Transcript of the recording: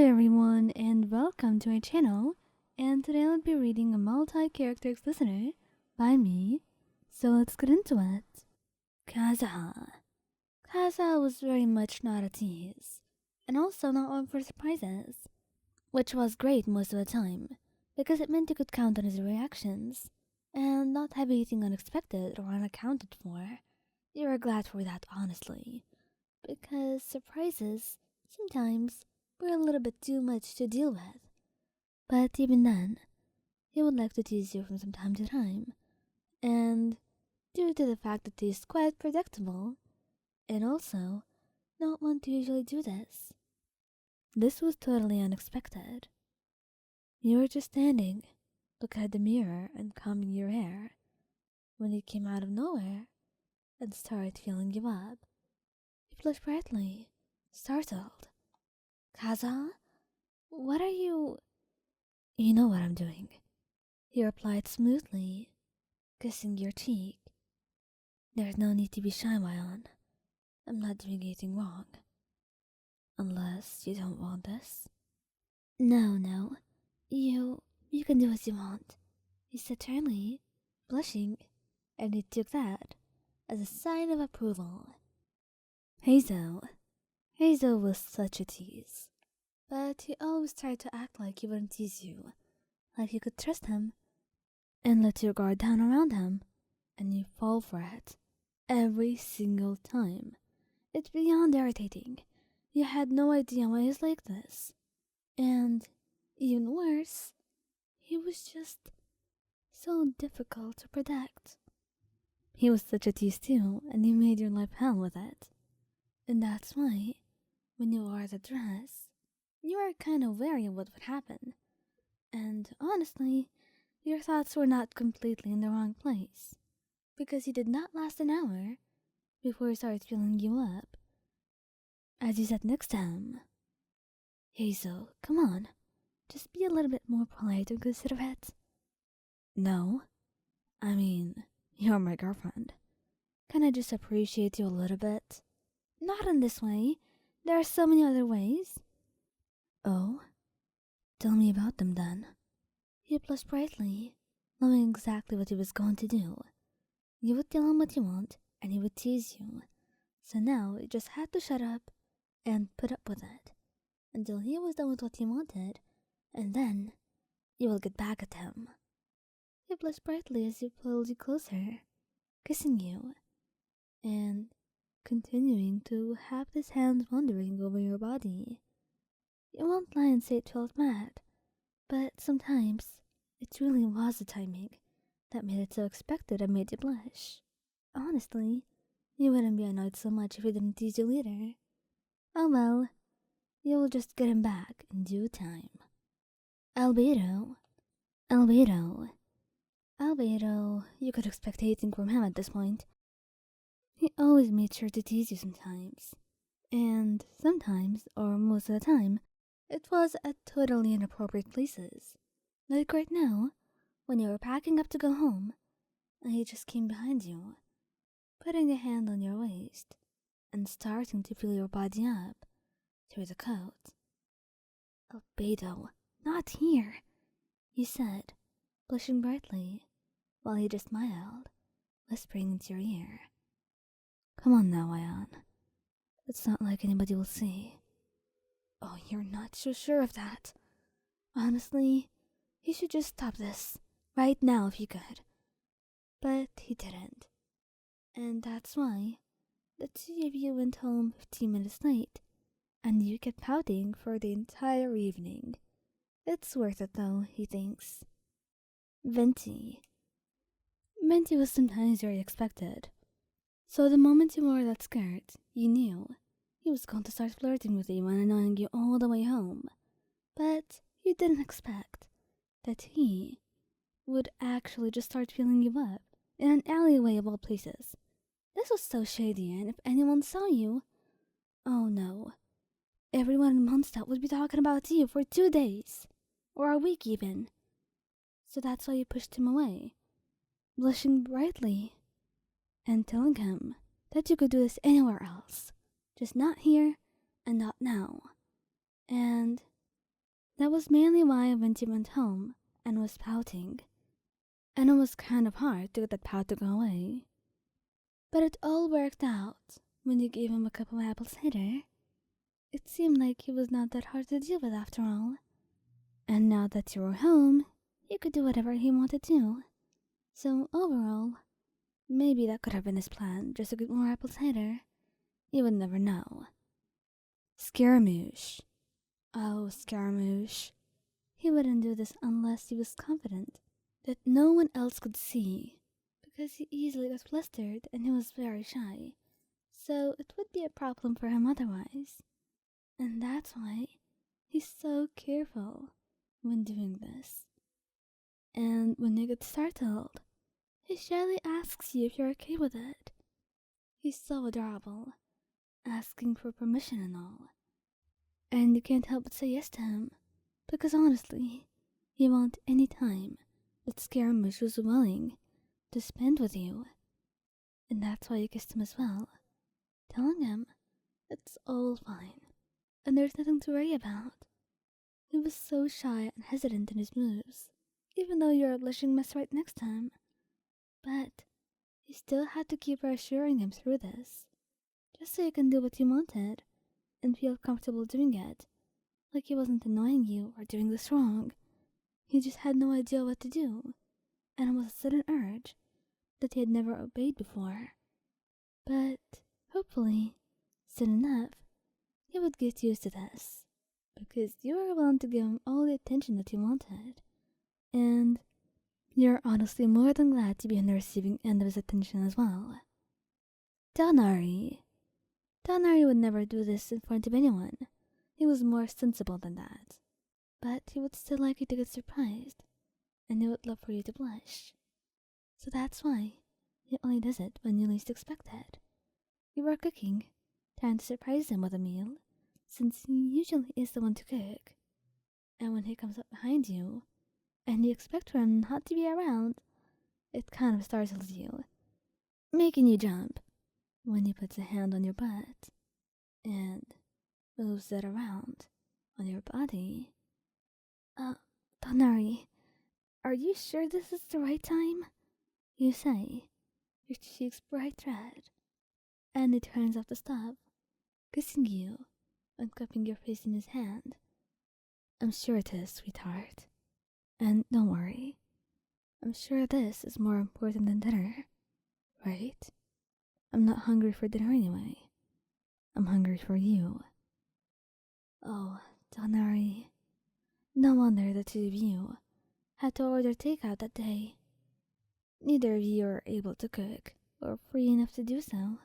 Hi everyone and welcome to my channel, and today I'll be reading a multi-character listener by me, so let's get into it. Kazuha. Kazuha was very much not at ease, and also not one for surprises, which was great most of the time, because it meant you could count on his reactions, and not have anything unexpected or unaccounted for. You were glad for that, honestly, because surprises, sometimes, were a little bit too much to deal with. But even then, he would like to tease you from time to time, and due to the fact that he's quite predictable, and also not want to usually do this. This was totally unexpected. You were just standing, looking at the mirror and combing your hair, when he came out of nowhere and started filling you up. He flushed brightly, startled. Kazuha? What are you? You know what I'm doing, he replied smoothly, kissing your cheek. There's no need to be shy, Mayan. I'm not doing anything wrong. Unless you don't want this. No. You can do as you want, he said sternly, blushing, and he took that as a sign of approval. Heizou. Heizou was such a tease. But he always tried to act like he wouldn't tease you, like you could trust him, and let your guard down around him, and you fall for it, every single time. It's beyond irritating. You had no idea why he's like this. And, even worse, he was just so difficult to predict. He was such a tease too, and he made your life hell with it. And that's why, when you wore the dress, you were kind of wary of what would happen. And honestly, your thoughts were not completely in the wrong place, because he did not last an hour before he started filling you up. As you sat next to him, Heizou, come on, just be a little bit more polite and considerate. No, I mean, you're my girlfriend. Can I just appreciate you a little bit? Not in this way. There are so many other ways. Oh? Tell me about them then. He blushed brightly, knowing exactly what he was going to do. You would tell him what you want, and he would tease you. So now you just had to shut up and put up with it until he was done with what he wanted, and then you will get back at him. He blushed brightly as he pulled you closer, kissing you, and continuing to have his hands wandering over your body. You won't lie and say it felt mad, but sometimes it really was the timing that made it so expected and made you blush. Honestly, you wouldn't be annoyed so much if he didn't tease you later. Oh well, you'll just get him back in due time. Albedo. Albedo, you could expect anything from him at this point. He always made sure to tease you sometimes. And sometimes, or most of the time, it was at totally inappropriate places. Like right now, when you were packing up to go home, and he just came behind you, putting a hand on your waist, and starting to fill your body up through the coat. Albedo, not here, he said, blushing brightly, while he just smiled, whispering into your ear. Come on now, Ayan. It's not like anybody will see. Oh, you're not so sure of that. Honestly, he should just stop this, right now if he could. But he didn't. And that's why the two of you went home 15 minutes late, and you kept pouting for the entire evening. It's worth it though, he thinks. Venti. Venti was sometimes very expected. So the moment you wore that skirt, you knew he was going to start flirting with you and annoying you all the way home. But you didn't expect that he would actually just start filling you up in an alleyway of all places. This was so shady, and if anyone saw you, oh no, everyone in Mondstadt would be talking about you for 2 days, or a week even. So that's why you pushed him away, blushing brightly, and telling him that you could do this anywhere else, just not here and not now. And That was mainly why Venti went home and was pouting. And it was kind of hard to get that pout to go away. But it all worked out when you gave him a cup of apple cider. It seemed like he was not that hard to deal with after all. And now that you were home, he could do whatever he wanted to. So overall, maybe that could have been his plan, just to get more apple cider. You would never know. Scaramouche. Oh, Scaramouche. He wouldn't do this unless he was confident that no one else could see, because he easily got flustered and he was very shy, so it would be a problem for him otherwise. And that's why he's so careful when doing this. And when you get startled, he shyly asks you if you're okay with it. He's so adorable, asking for permission and all. And you can't help but say yes to him, because honestly, you want any time that Scaramouche was willing to spend with you. And that's why you kissed him as well, telling him it's all fine, and there's nothing to worry about. He was so shy and hesitant in his moves, even though you're a blushing mess right next to him. But you still had to keep reassuring him through this, just so you can do what you wanted, and feel comfortable doing it, like he wasn't annoying you or doing this wrong. He just had no idea what to do, and it was a sudden urge that he had never obeyed before. But hopefully, soon enough, he would get used to this, because you were willing to give him all the attention that he wanted, and you're honestly more than glad to be on the receiving end of his attention as well. Tighnari. Tighnari would never do this in front of anyone. He was more sensible than that. But he would still like you to get surprised, and he would love for you to blush. So that's why he only does it when you least expect it. You are cooking, trying to surprise him with a meal, since he usually is the one to cook. And when he comes up behind you, and you expect for him not to be around, it kind of startles you, making you jump when he puts a hand on your butt and moves it around on your body. Tighnari, are you sure this is the right time? You say, your cheeks bright red, and he turns off the stop, kissing you and cupping your face in his hand. I'm sure it is, sweetheart. And don't worry, I'm sure this is more important than dinner, right? I'm not hungry for dinner anyway. I'm hungry for you. Oh, Tighnari, no wonder the two of you had to order takeout that day. Neither of you are able to cook or free enough to do so.